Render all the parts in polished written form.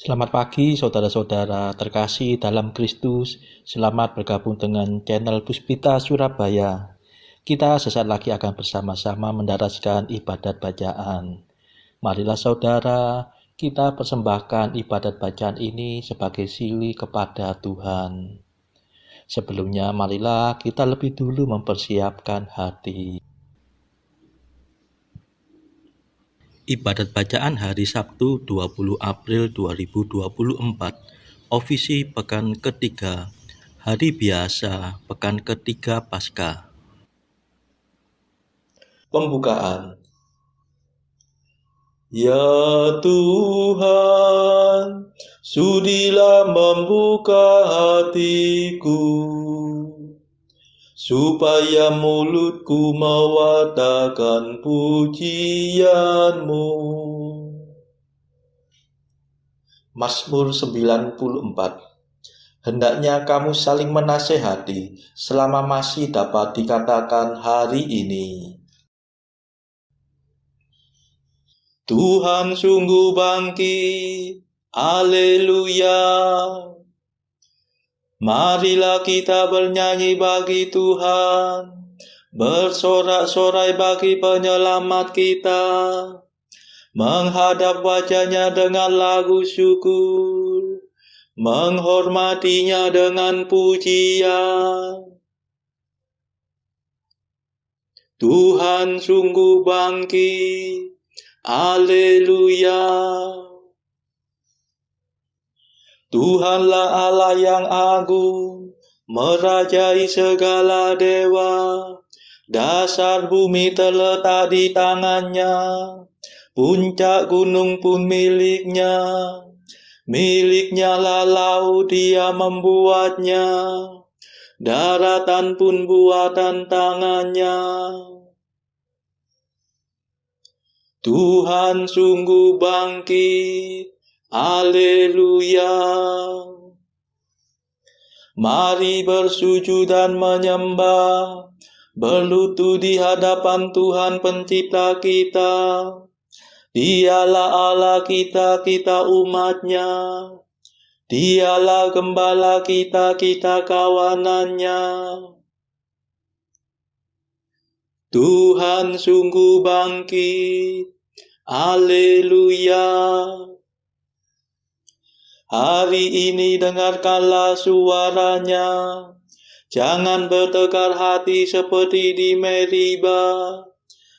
Selamat pagi saudara-saudara terkasih dalam Kristus. Selamat bergabung dengan channel Puspita Surabaya. Kita sesaat lagi akan bersama-sama mendaraskan ibadat bacaan. Marilah saudara, kita persembahkan ibadat bacaan ini sebagai sili kepada Tuhan. Sebelumnya marilah kita lebih dulu mempersiapkan hati. Ibadat bacaan hari Sabtu 20 April 2024, Ofisi Pekan Ketiga, Hari Biasa, Pekan Ketiga Paskah. Pembukaan. Ya Tuhan, sudilah membuka hatiku, supaya mulutku mewartakan pujian-Mu. Mazmur 94. Hendaknya kamu saling menasehati selama masih dapat dikatakan hari ini. Tuhan sungguh bangkit, haleluya. Marilah kita bernyanyi bagi Tuhan, bersorak-sorai bagi penyelamat kita, menghadap wajah-Nya dengan lagu syukur, menghormatinya dengan pujian. Tuhan sungguh bangkit, haleluya. Tuhanlah Allah yang agung, merajai segala dewa. Dasar bumi terletak di tangan-Nya, puncak gunung pun milik-Nya. Milik-Nya lah laut, Dia membuatnya, daratan pun buatan tangan-Nya. Tuhan sungguh bangkit, haleluya. Mari bersujud dan menyembah, berlutut di hadapan Tuhan Pencipta kita. Dialah Allah kita, kita umat-Nya. Dialah gembala kita, kita kawanan-Nya. Tuhan sungguh bangkit, haleluya. Hari ini dengarkanlah suara-Nya. Jangan bertegar hati seperti di Meriba,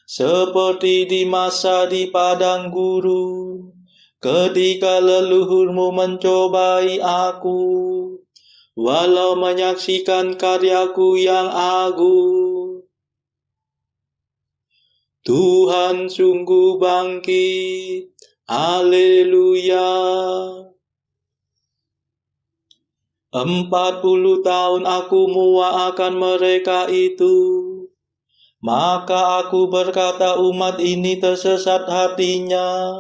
seperti di masa di padang gurun, ketika leluhurmu mencobai aku, walau menyaksikan karyaku yang agung. Tuhan sungguh bangkit, haleluya. 40 tahun aku muak akan mereka itu. Maka aku berkata, umat ini tersesat hatinya.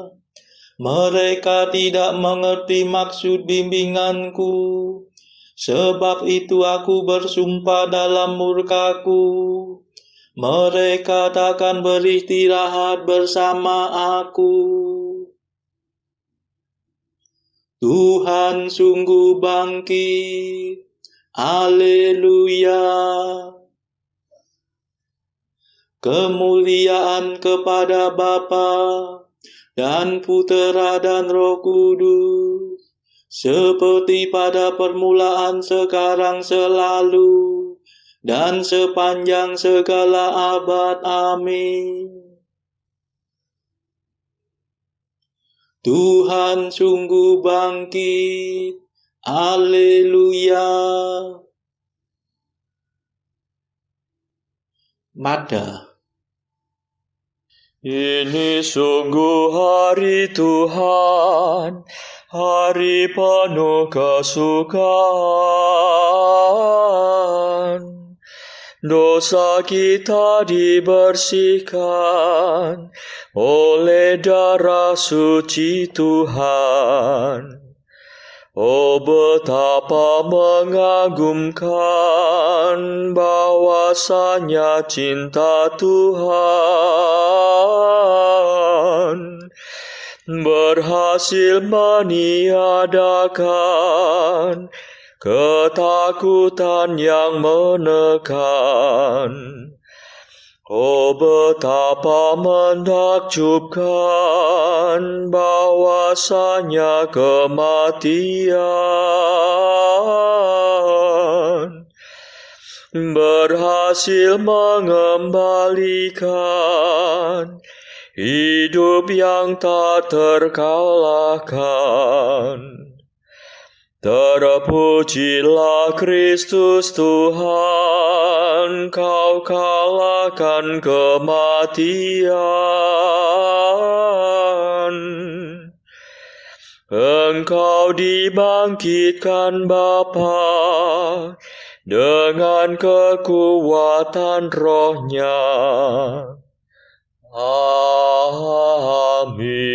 Mereka tidak mengerti maksud bimbinganku. Sebab itu aku bersumpah dalam murkaku, mereka takkan beristirahat bersama aku. Tuhan sungguh bangkit, haleluya. Kemuliaan kepada Bapa dan Putera dan Roh Kudus, seperti pada permulaan, sekarang, selalu, dan sepanjang segala abad. Amin. Tuhan sungguh bangkit, haleluya. Mada. Ini sungguh hari Tuhan, hari penuh kesukaan. Dosa kita dibersihkan oleh darah suci Tuhan. Oh, betapa mengagumkan bahwasanya cinta Tuhan berhasil meniadakan ketakutan yang menekan. Oh, betapa menakjubkan bahwasanya kematian berhasil mengembalikan hidup yang tak terkalahkan. Terpujilah Kristus Tuhan, Kau kalahkan kematian. Engkau dibangkitkan Bapa dengan kekuatan Roh-Nya. Amin.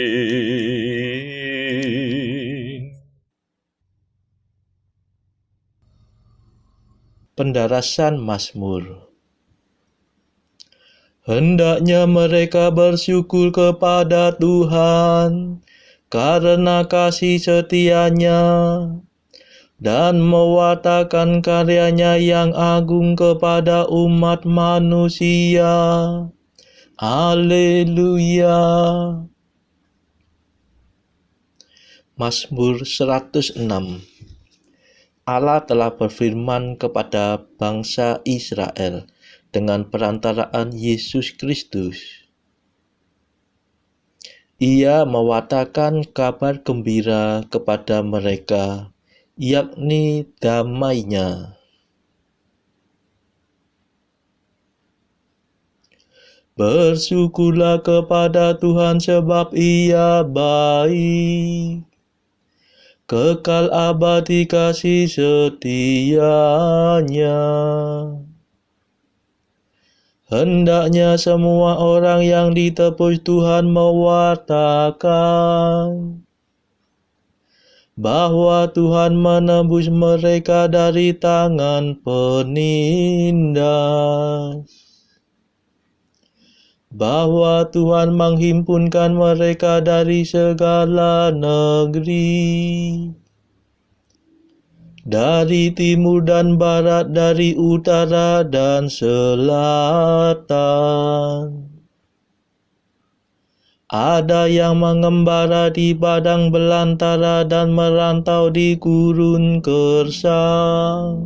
Pendarasan Mazmur. Hendaknya mereka bersyukur kepada Tuhan karena kasih setia-Nya dan mewartakan karya-Nya yang agung kepada umat manusia. Haleluya. Mazmur 106. Allah telah berfirman kepada bangsa Israel dengan perantaraan Yesus Kristus. Ia mewartakan kabar gembira kepada mereka, yakni damai-Nya. Bersyukurlah kepada Tuhan sebab Ia baik. Kekal abadi kasih setia-Nya. Hendaknya semua orang yang ditebus Tuhan mewartakan bahwa Tuhan menebus mereka dari tangan penindas, bahwa Tuhan menghimpunkan mereka dari segala negeri, dari timur dan barat, dari utara dan selatan. Ada yang mengembara di padang belantara dan merantau di gurun gersang.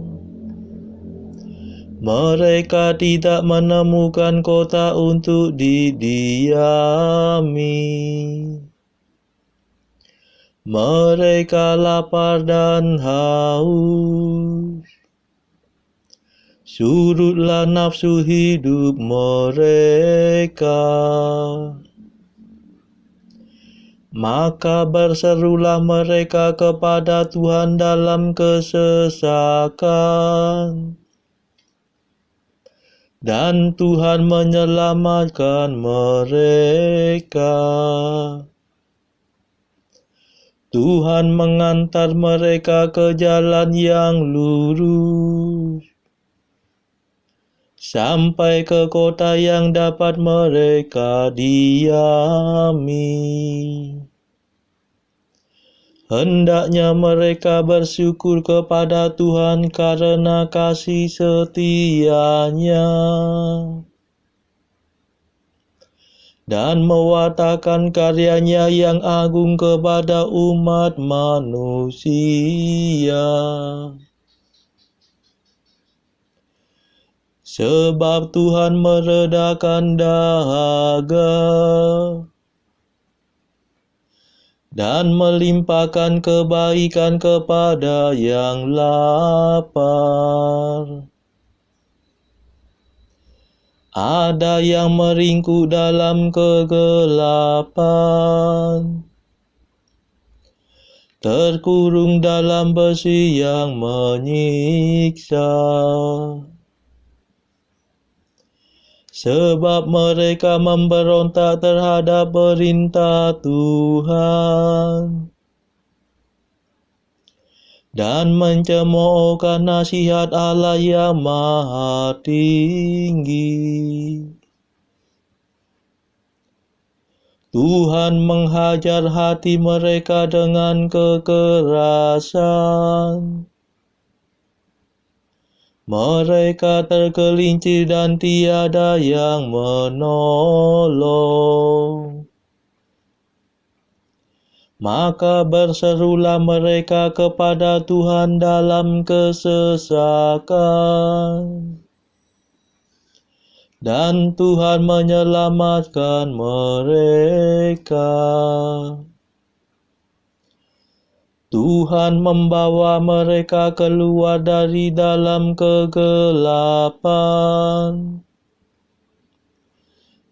Mereka tidak menemukan kota untuk didiami. Mereka lapar dan haus. Surutlah nafsu hidup mereka. Maka berserulah mereka kepada Tuhan dalam kesesakan. Dan Tuhan menyelamatkan mereka. Tuhan mengantar mereka ke jalan yang lurus, sampai ke kota yang dapat mereka diami. Hendaknya mereka bersyukur kepada Tuhan karena kasih setia-Nya, dan mewartakan karya-Nya yang agung kepada umat manusia. Sebab Tuhan meredakan dahaga dan melimpahkan kebaikan kepada yang lapar. Ada yang meringkuk dalam kegelapan, terkurung dalam besi yang menyiksa. Sebab mereka memberontak terhadap perintah Tuhan dan mencemoohkan nasihat Allah yang Maha Tinggi. Tuhan menghajar hati mereka dengan kekerasan. Mereka tergelincir dan tiada yang menolong. Maka berserulah mereka kepada Tuhan dalam kesesakan. Dan Tuhan menyelamatkan mereka. Tuhan membawa mereka keluar dari dalam kegelapan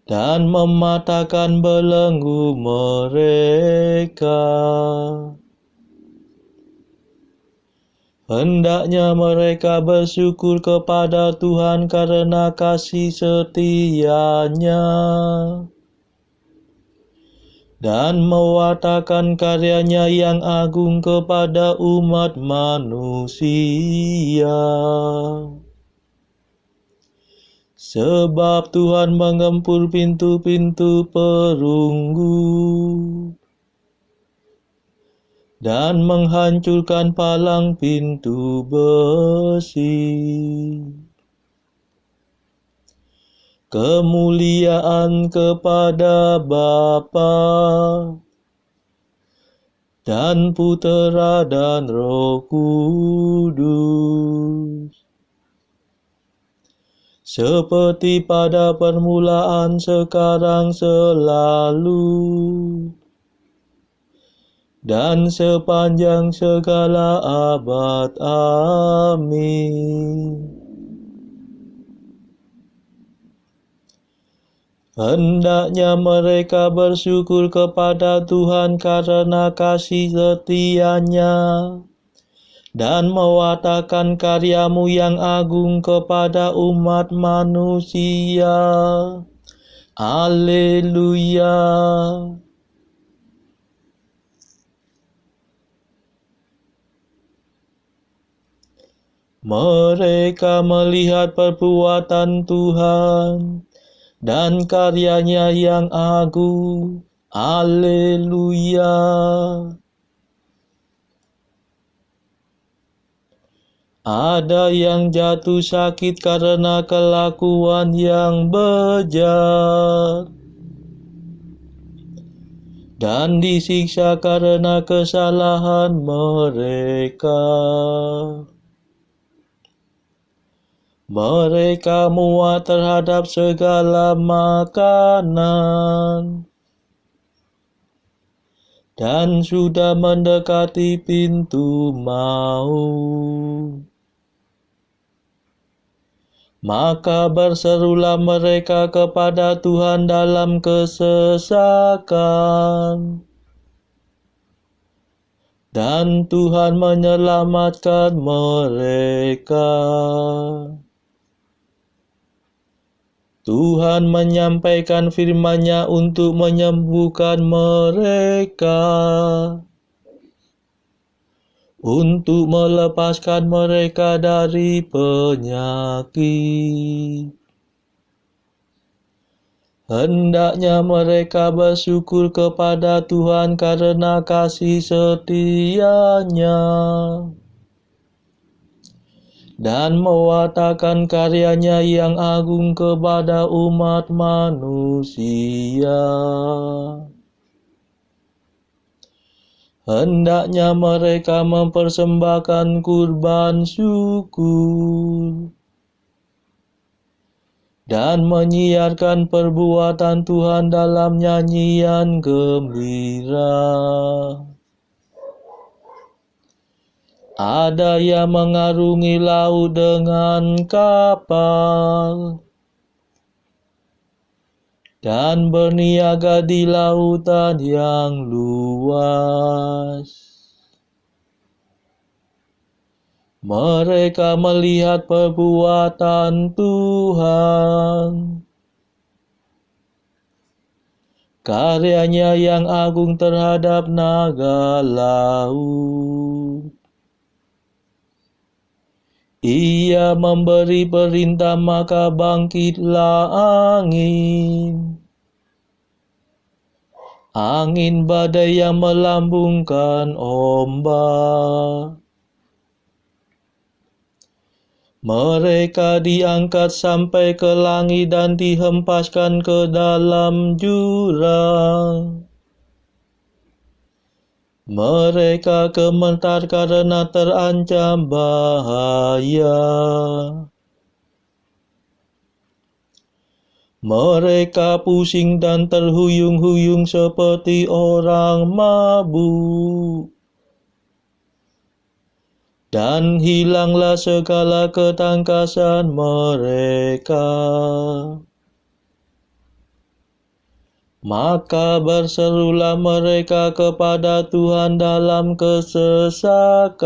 dan mematahkan belenggu mereka. Hendaknya mereka bersyukur kepada Tuhan karena kasih setia-Nya dan mewartakan karya-Nya yang agung kepada umat manusia. Sebab Tuhan menggempur pintu-pintu perunggu dan menghancurkan palang pintu besi. Kemuliaan kepada Bapa dan Putera dan Roh Kudus, seperti pada permulaan, sekarang, selalu, dan sepanjang segala abad. Amin. Hendaknya mereka bersyukur kepada Tuhan karena kasih setia-Nya dan mewartakan karya-Mu yang agung kepada umat manusia. Haleluya. Mereka melihat perbuatan Tuhan dan karya-Nya yang agung. Haleluya. Ada yang jatuh sakit karena kelakuan yang bejat dan disiksa karena kesalahan mereka. Mereka muak terhadap segala makanan dan sudah mendekati pintu maut. Maka berserulah mereka kepada Tuhan dalam kesesakan, dan Tuhan menyelamatkan mereka. Tuhan menyampaikan firman-Nya untuk menyembuhkan mereka, untuk melepaskan mereka dari penyakit. Hendaknya mereka bersyukur kepada Tuhan karena kasih setia-Nya dan mewartakan karya-Nya yang agung kepada umat manusia. Hendaknya mereka mempersembahkan kurban syukur dan menyiarkan perbuatan Tuhan dalam nyanyian gembira. Ada yang mengarungi laut dengan kapal dan berniaga di lautan yang luas. Mereka melihat perbuatan Tuhan, karya-Nya yang agung terhadap naga laut. Ia memberi perintah, maka bangkitlah angin, angin badai yang melambungkan ombak. Mereka diangkat sampai ke langit dan dihempaskan ke dalam jurang. Mereka gemetar karena terancam bahaya. Mereka pusing dan terhuyung-huyung seperti orang mabuk. Dan hilanglah segala ketangkasan mereka. Maka berserulah mereka kepada Tuhan dalam kesesakan.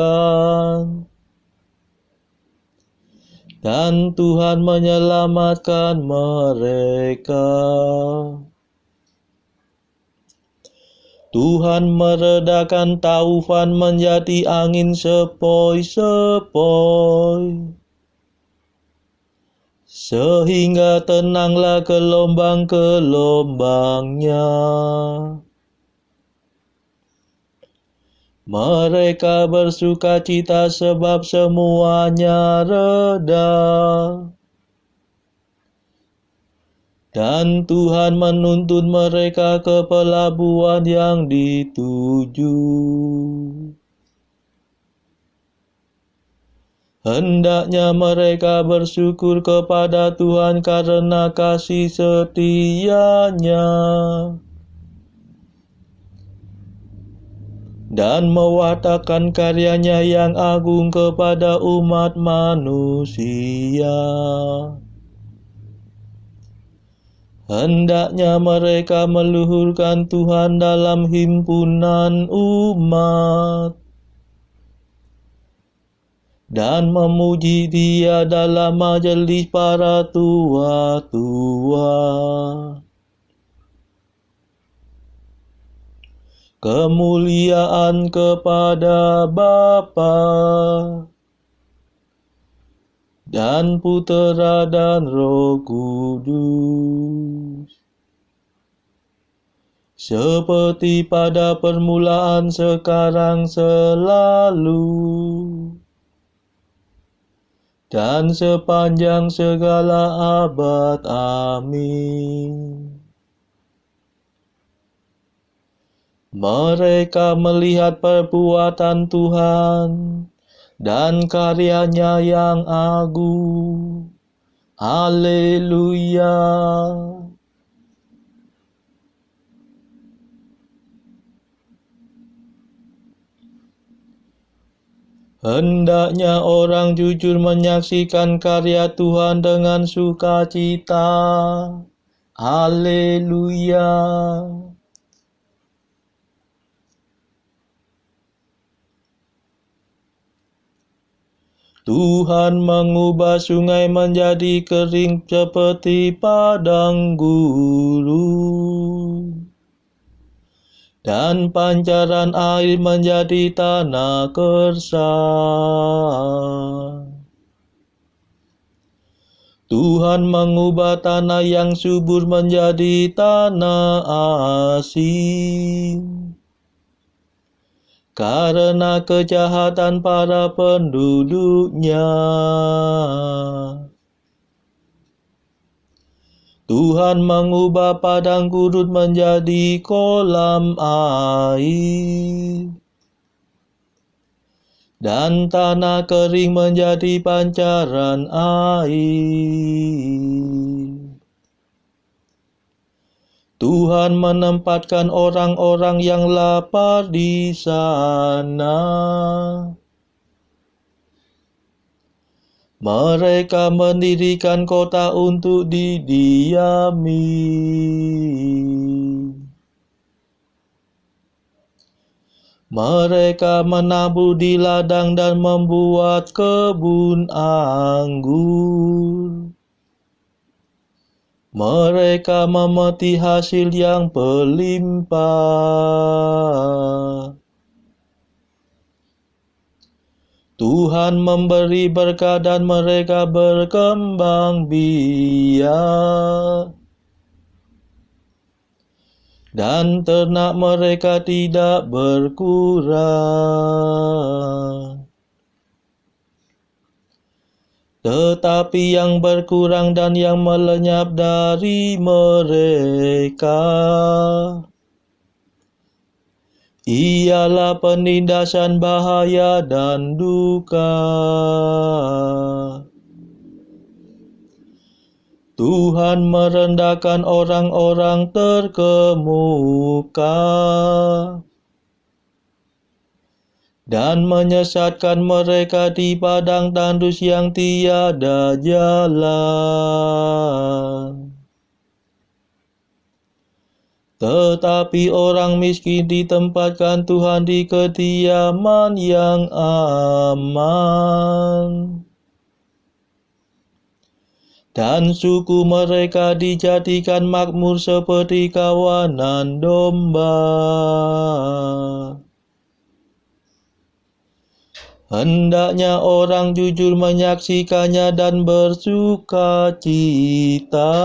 Dan Tuhan menyelamatkan mereka. Tuhan meredakan taufan menjadi angin sepoi-sepoi. Sehingga tenanglah gelombang-gelombangnya. Mereka bersukacita sebab semuanya reda. Dan Tuhan menuntun mereka ke pelabuhan yang dituju. Hendaknya mereka bersyukur kepada Tuhan karena kasih setia-Nya dan mewartakan karya-Nya yang agung kepada umat manusia. Hendaknya mereka meluhurkan Tuhan dalam himpunan umat dan memuji Dia dalam majelis para tua-tua. Kemuliaan kepada Bapa dan Putera dan Roh Kudus, seperti pada permulaan, sekarang, selalu, dan sepanjang segala abad. Amin. Mereka melihat perbuatan Tuhan dan karya-Nya yang agung. Haleluya. Hendaknya orang jujur menyaksikan karya Tuhan dengan sukacita. Haleluya. Tuhan mengubah sungai menjadi kering seperti padang gurun, dan pancaran air menjadi tanah gersang. Tuhan mengubah tanah yang subur menjadi tanah asin, karena kejahatan para penduduknya. Tuhan mengubah padang gurun menjadi kolam air, dan tanah kering menjadi pancaran air. Tuhan menempatkan orang-orang yang lapar di sana. Mereka mendirikan kota untuk didiami. Mereka menabur di ladang dan membuat kebun anggur. Mereka memetik hasil yang berlimpah. Tuhan memberi berkat dan mereka berkembang biak. dan ternak mereka tidak berkurang. Tetapi yang berkurang dan yang melenyap dari mereka ialah penindasan, bahaya, dan duka. Tuhan merendahkan orang-orang terkemuka dan menyesatkan mereka di padang tandus yang tiada jalan. Tetapi orang miskin ditempatkan Tuhan di kediaman yang aman, dan suku mereka dijadikan makmur seperti kawanan domba. Hendaknya orang jujur menyaksikannya dan bersuka cita.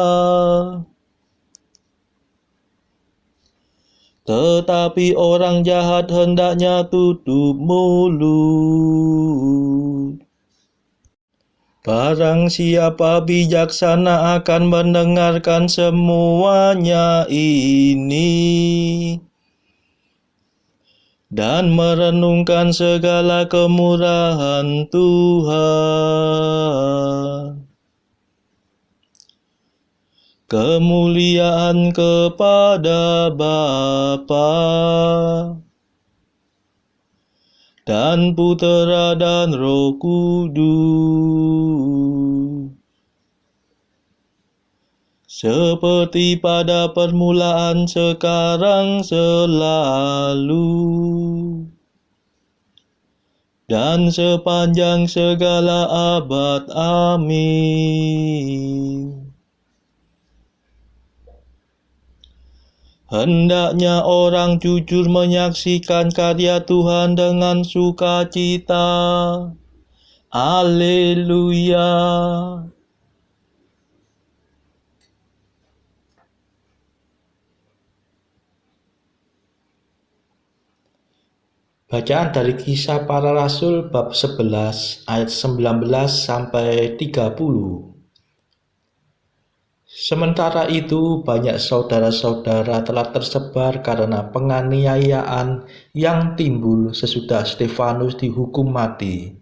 Tetapi orang jahat hendaknya tutup mulut. Barang siapa bijaksana akan mendengarkan semuanya ini dan merenungkan segala kemurahan Tuhan. Kemuliaan kepada Bapa dan Putera dan Roh Kudus, seperti pada permulaan, sekarang, selalu, dan sepanjang segala abad. Amin. Hendaknya orang jujur menyaksikan karya Tuhan dengan sukacita. Haleluya. Bacaan dari Kisah Para Rasul bab 11 ayat 19 sampai 30. Sementara itu banyak saudara-saudara telah tersebar karena penganiayaan yang timbul sesudah Stefanus dihukum mati.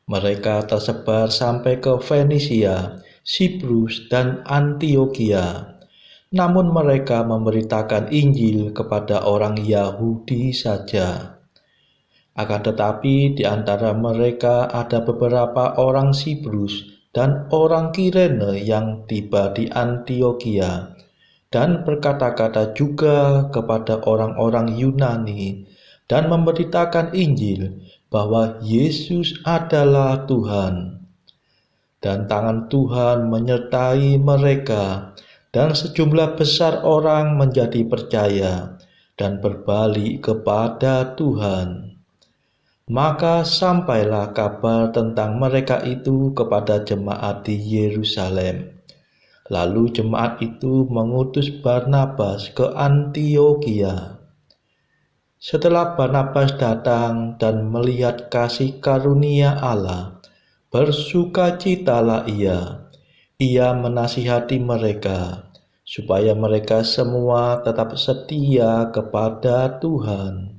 Mereka tersebar sampai ke Fenisia, Siprus, dan Antiokhia. Namun mereka memberitakan Injil kepada orang Yahudi saja. Akan tetapi di antara mereka ada beberapa orang Siprus dan orang Kirene yang tiba di Antiokhia dan berkata-kata juga kepada orang-orang Yunani dan memberitakan Injil bahwa Yesus adalah Tuhan. Dan tangan Tuhan menyertai mereka, dan sejumlah besar orang menjadi percaya dan berbalik kepada Tuhan. Maka sampailah kabar tentang mereka itu kepada jemaat di Yerusalem. Lalu jemaat itu mengutus Barnabas ke Antiokhia. Setelah Barnabas datang dan melihat kasih karunia Allah, bersukacitalah ia. Ia menasihati mereka, supaya mereka semua tetap setia kepada Tuhan.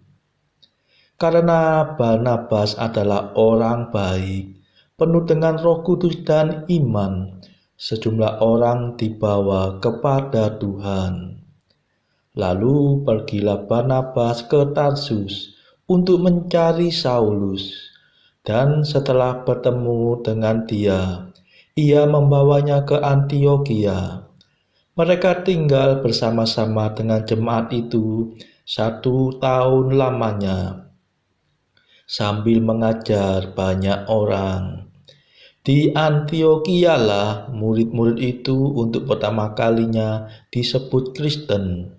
Karena Barnabas adalah orang baik, penuh dengan Roh Kudus dan iman, sejumlah orang dibawa kepada Tuhan. Lalu pergilah Barnabas ke Tarsus untuk mencari Saulus, dan setelah bertemu dengan dia, ia membawanya ke Antiokhia. Mereka tinggal bersama-sama dengan jemaat itu 1 tahun lamanya, sambil mengajar banyak orang. Di Antiokhia murid-murid itu untuk pertama kalinya disebut Kristen.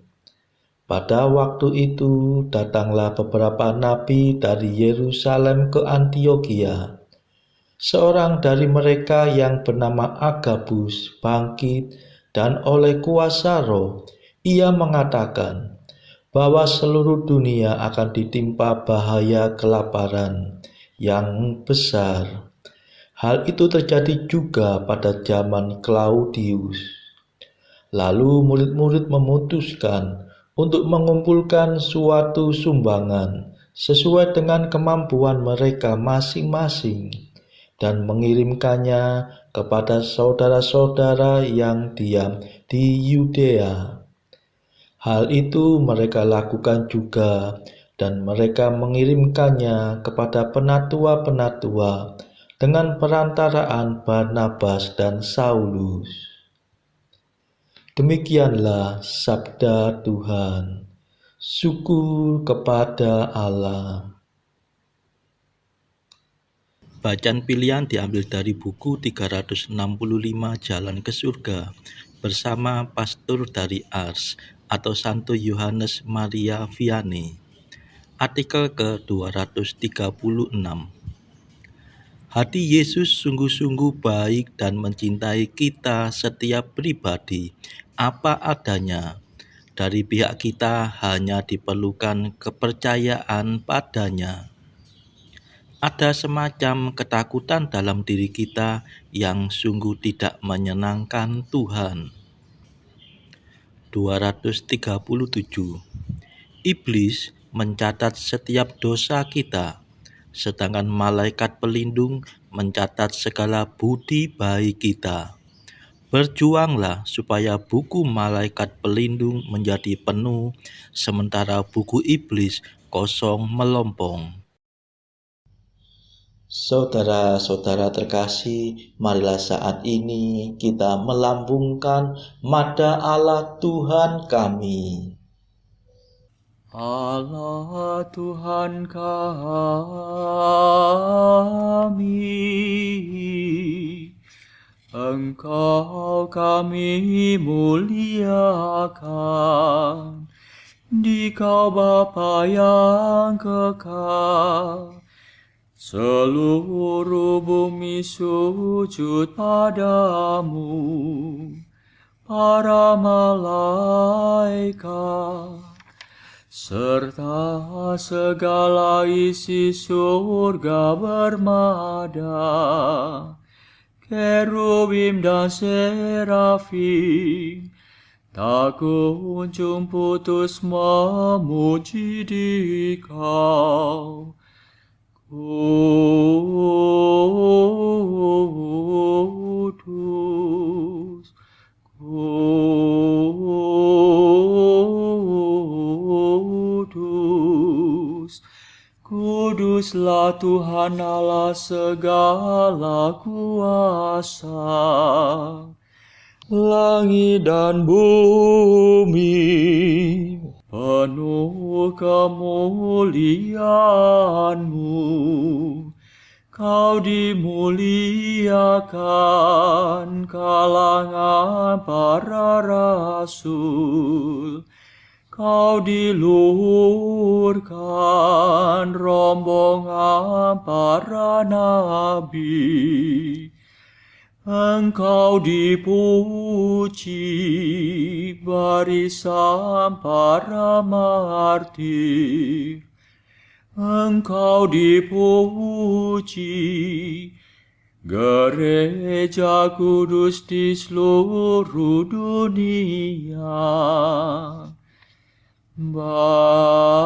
Pada waktu itu datanglah beberapa nabi dari Yerusalem ke Antiokhia. Seorang dari mereka yang bernama Agabus bangkit, dan oleh kuasa Roh ia mengatakan, bahwa seluruh dunia akan ditimpa bahaya kelaparan yang besar. Hal itu terjadi juga pada zaman Claudius. Lalu murid-murid memutuskan untuk mengumpulkan suatu sumbangan sesuai dengan kemampuan mereka masing-masing dan mengirimkannya kepada saudara-saudara yang diam di Yudea. Hal itu mereka lakukan juga, dan mereka mengirimkannya kepada penatua-penatua dengan perantaraan Barnabas dan Saulus. Demikianlah sabda Tuhan. Syukur kepada Allah. Bacaan pilihan diambil dari buku 365 Jalan ke Surga bersama pastor dari Ars atau Santo Yohanes Maria Vianney. Artikel ke-236. Hati Yesus sungguh-sungguh baik dan mencintai kita setiap pribadi apa adanya. Dari pihak kita hanya diperlukan kepercayaan padanya. Ada semacam ketakutan dalam diri kita yang sungguh tidak menyenangkan Tuhan. 237. Iblis mencatat setiap dosa kita, sedangkan malaikat pelindung mencatat segala budi baik kita. Berjuanglah supaya buku malaikat pelindung menjadi penuh, sementara buku iblis kosong melompong. Saudara-saudara terkasih, marilah saat ini kita melambungkan mada Allah Tuhan kami. Allah Tuhan kami, Engkau kami muliakan, Dikau Bapa yang kekal. Seluruh bumi sujud padamu, para malaikat, serta segala isi surga bermada, kerubim dan serafim, tak kunjung putus memuji Dikau. Kudus, kudus, kuduslah Tuhan Allah segala kuasa. Langit dan bumi penuh kemuliaan-Mu. Kau dimuliakan kalangan para rasul. Kau diluhurkan rombongan para nabi. Engkau dipuji barisan para martir. Engkau dipuji gereja kudus di seluruh dunia. Bapa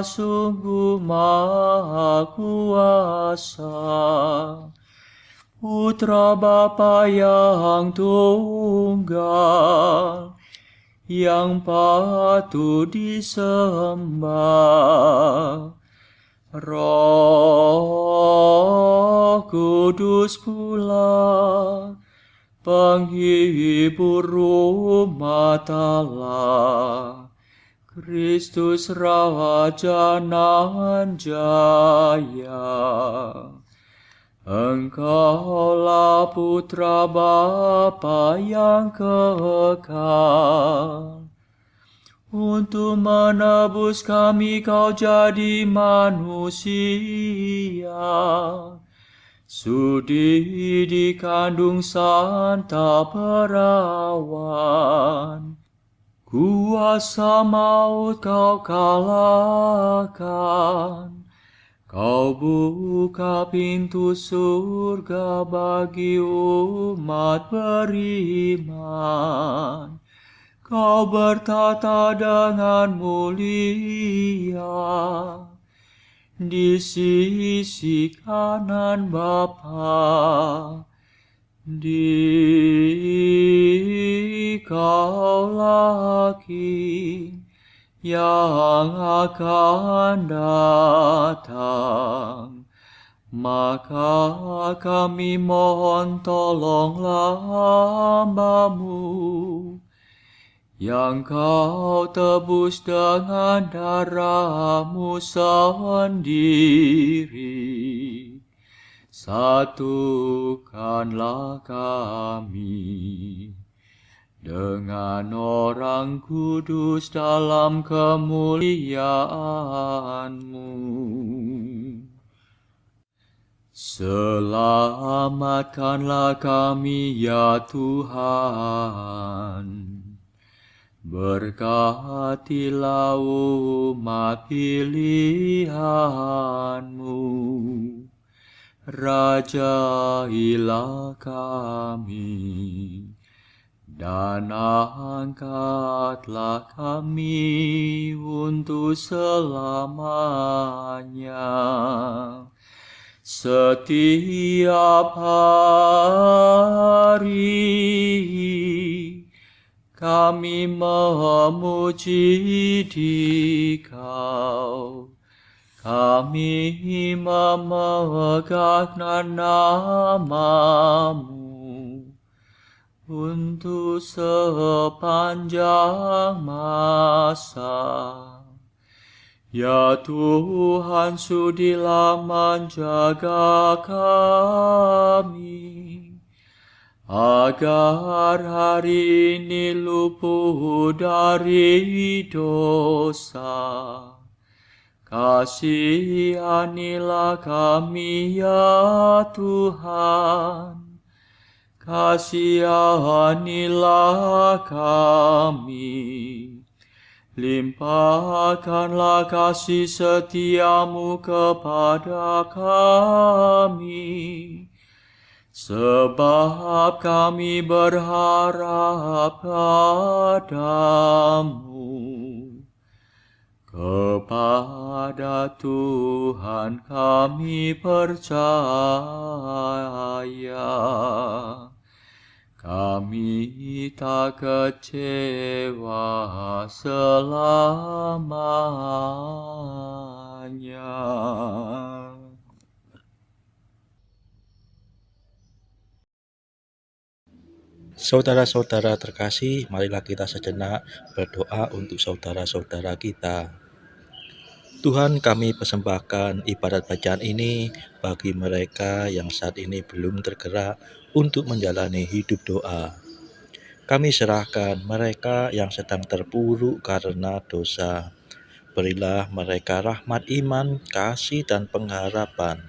sungguh Maha Kuasa, Putra Bapa yang tunggal, yang patut disembah. Roh Kudus pula, penghibur umat Allah, Kristus Raja nan jaya. Engkaulah Putra Bapa yang kekal. Untuk menebus kami Kau jadi manusia. Sudi dikandung Santa Perawan. Kuasa maut kau kalahkan. Kau buka pintu surga bagi umat beriman. Kau bertata dengan mulia di sisi kanan Bapa. Dikaulah King yang akan datang. Maka kami mohon tolonglah hamba-Mu yang Kau tebus dengan darah-Mu sendiri. Satukanlah kami dengan orang kudus dalam kemuliaan-Mu. Selamatkanlah kami ya Tuhan. Berkatilah umat pilihan-Mu. Rajailah kami, dan angkatlah kami untuk selamanya. Setiap hari kami memuji Dikau. Kami memegang nama-Mu untuk sepanjang masa. Ya Tuhan, sudilah menjaga kami, agar hari ini luput dari dosa. Kasihanilah kami ya Tuhan, kasihanilah kami. Limpahkanlah kasih setia-Mu kepada kami, sebab kami berharap padamu. Kepada Tuhan kami percaya, kami tak kecewa selamanya. Saudara-saudara terkasih, marilah kita sejenak berdoa untuk saudara-saudara kita. Tuhan, kami persembahkan ibadat bacaan ini bagi mereka yang saat ini belum tergerak untuk menjalani hidup doa. Kami serahkan mereka yang sedang terpuruk karena dosa. Berilah mereka rahmat iman, kasih, dan pengharapan.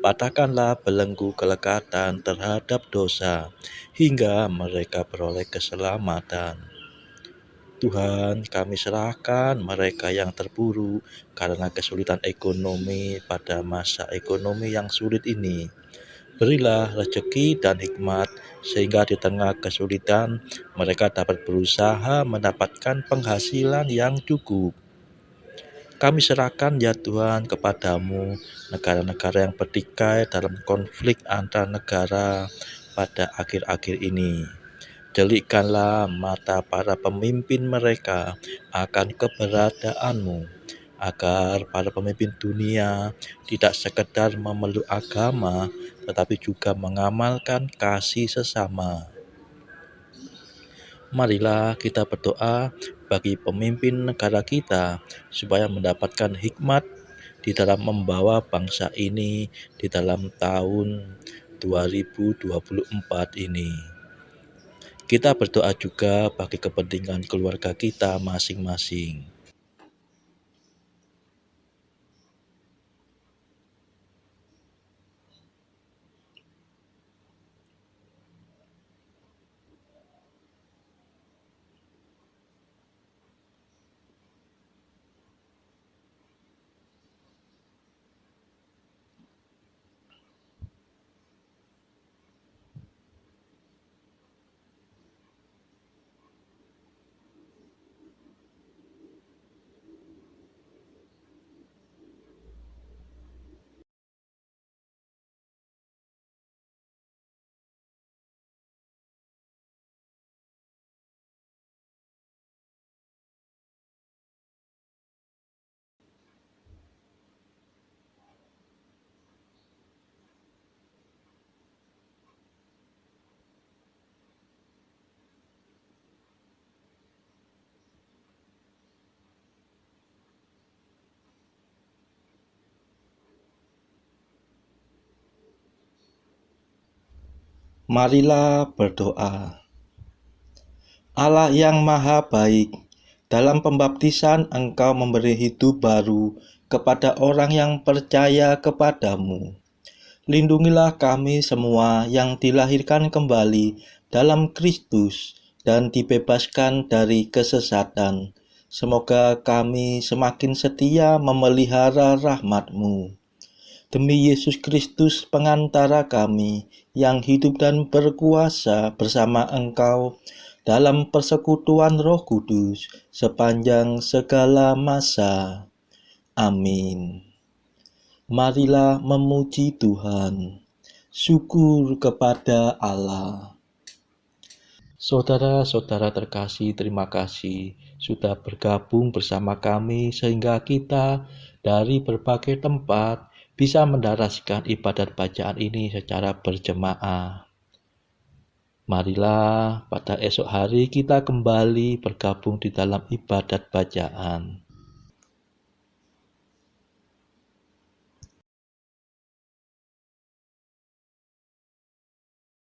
Patahkanlah belenggu kelekatan terhadap dosa, hingga mereka beroleh keselamatan. Tuhan, kami serahkan mereka yang terpuruk karena kesulitan ekonomi pada masa ekonomi yang sulit ini. Berilah rezeki dan hikmat, sehingga di tengah kesulitan mereka dapat berusaha mendapatkan penghasilan yang cukup. Kami serahkan ya Tuhan kepadamu negara-negara yang bertikai dalam konflik antar negara pada akhir-akhir ini. Delikkanlah mata para pemimpin mereka akan keberadaan-Mu, agar para pemimpin dunia tidak sekedar memeluk agama, tetapi juga mengamalkan kasih sesama. Marilah kita berdoa bagi pemimpin negara kita, supaya mendapatkan hikmat di dalam membawa bangsa ini di dalam tahun 2024 ini. Kita berdoa juga bagi kepentingan keluarga kita masing-masing. Marilah berdoa. Allah yang maha baik, dalam pembaptisan Engkau memberi hidup baru kepada orang yang percaya kepadamu. Lindungilah kami semua yang dilahirkan kembali dalam Kristus dan dibebaskan dari kesesatan. Semoga kami semakin setia memelihara rahmat-Mu. Demi Yesus Kristus pengantara kami yang hidup dan berkuasa bersama Engkau dalam persekutuan Roh Kudus sepanjang segala masa. Amin. Marilah memuji Tuhan. Syukur kepada Allah. Saudara-saudara terkasih, terima kasih sudah bergabung bersama kami sehingga kita dari berbagai tempat bisa mendaraskan ibadat bacaan ini secara berjemaah. Marilah pada esok hari kita kembali bergabung di dalam ibadat bacaan.